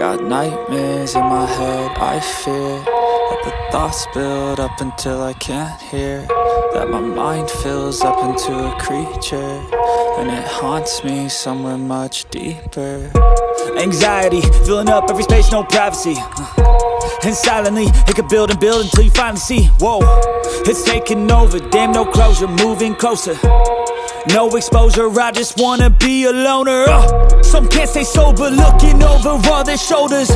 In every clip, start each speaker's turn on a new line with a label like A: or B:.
A: got nightmares in my head, I fear that the thoughts build up until I can't hear, that my mind fills up into a creature, and it haunts me somewhere much deeper.
B: Anxiety, filling up every space, no privacy. And silently, it could build and build until you finally see, whoa, it's taking over, damn no closure, moving closer. No exposure, I just wanna be a loner. Some can't stay sober, looking over all their shoulders,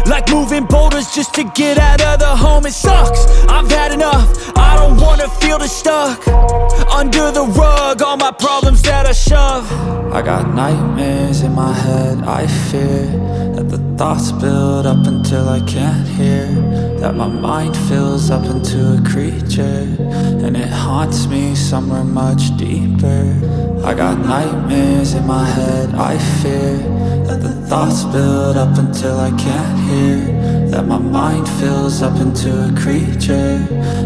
B: like moving boulders just to get out of the home. It sucks, I've had enough, I don't wanna feel the stuck under the rug, all my problems that I shove.
A: I got nightmares in my head, I fear that the thoughts build up until I can't hear, that my mind fills up into a creature, and it haunts me somewhere much deeper. I got nightmares in my head, I fear that the thoughts build up until I can't hear, that my mind fills up into a creature,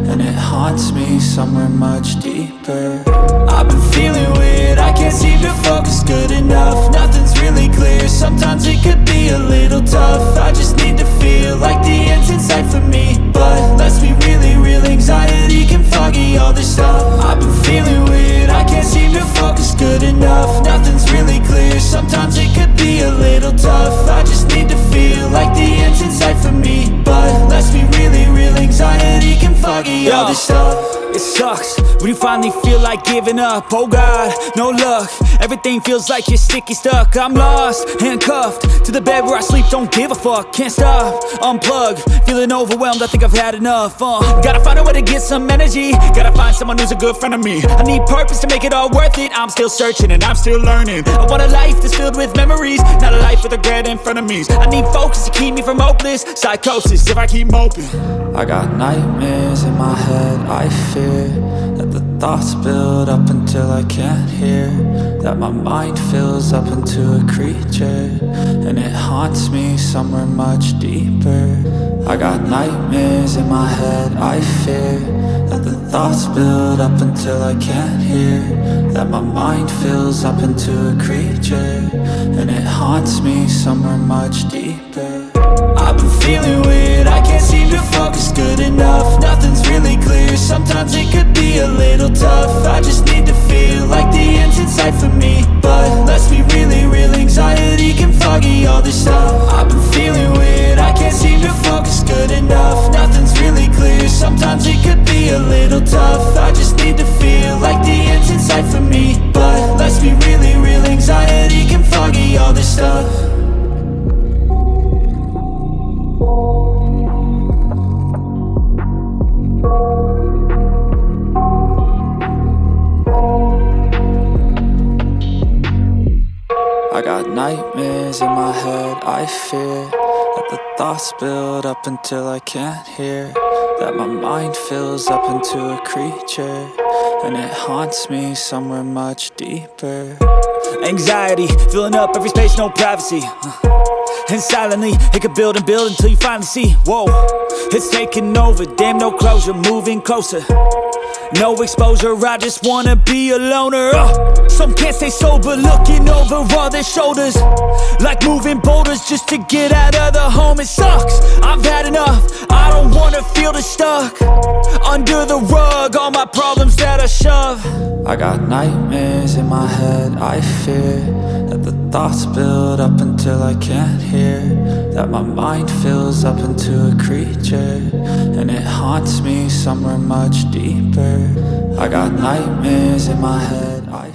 A: and it haunts me somewhere much deeper.
B: I've been feeling weird, I can't seem to focus good enough. Nothing's really clear, sometimes it could be a little tough. I just need to feel like the end's in sight for me, but let's be really real, anxiety can foggy all this stuff. I've been feeling weird, I can't seem to focus good enough. Nothing's really clear, sometimes it could be a little tough. I just need to feel like the end's in sight for me, but let's be really real, anxiety can foggy all this stuff. It sucks when you finally feel like giving up. Oh God, no luck, everything feels like you're sticky stuck. I'm lost, handcuffed to the bed where I sleep, don't give a fuck. Can't stop, unplug, feeling overwhelmed, I think I've had enough. Gotta find a way to get some energy, gotta find someone who's a good friend of me. I need purpose to make it all worth it, I'm still searching and I'm still learning. I want a life that's filled with memories, not a life with regret and frenemies. I need focus to keep me from hopeless psychosis if I keep moping.
A: I got nightmares in my head, I fear that the thoughts build up until I can't hear, that my mind fills up into a creature, and it haunts me somewhere much deeper. I got nightmares in my head, I fear that the thoughts build up until I can't hear, that my mind fills up into a creature, and it haunts me somewhere much deeper.
B: I've been feeling weird, I can't seem to focus good enough. Nothing's really clear, sometimes it could be a little tough. I just need to feel like the end's in sight for me, but let's be really real, anxiety can foggy all this stuff. I've been feeling weird, I can't seem to focus good enough. Nothing's really clear, sometimes it could be a little tough. I just need to feel like the end's in sight for me, but let's be really real, anxiety can foggy all this stuff.
A: I got nightmares in my head, I fear that the thoughts build up until I can't hear, that my mind fills up into a creature, and it haunts me somewhere much deeper.
B: Anxiety, filling up every space, no privacy. And silently, it could build and build until you finally see, whoa, it's taking over, damn no closure, moving closer. No exposure, I just wanna be a loner. Some can't stay sober, looking over all their shoulders, like moving boulders just to get out of the home. It sucks, I've had enough, I don't wanna feel the stuck under the rug, all my problems that I shove.
A: I got nightmares in my head, I fear that the thoughts build up until I can't hear, that my mind fills up into a creature, and it haunts me somewhere much deeper. I got nightmares in my head, I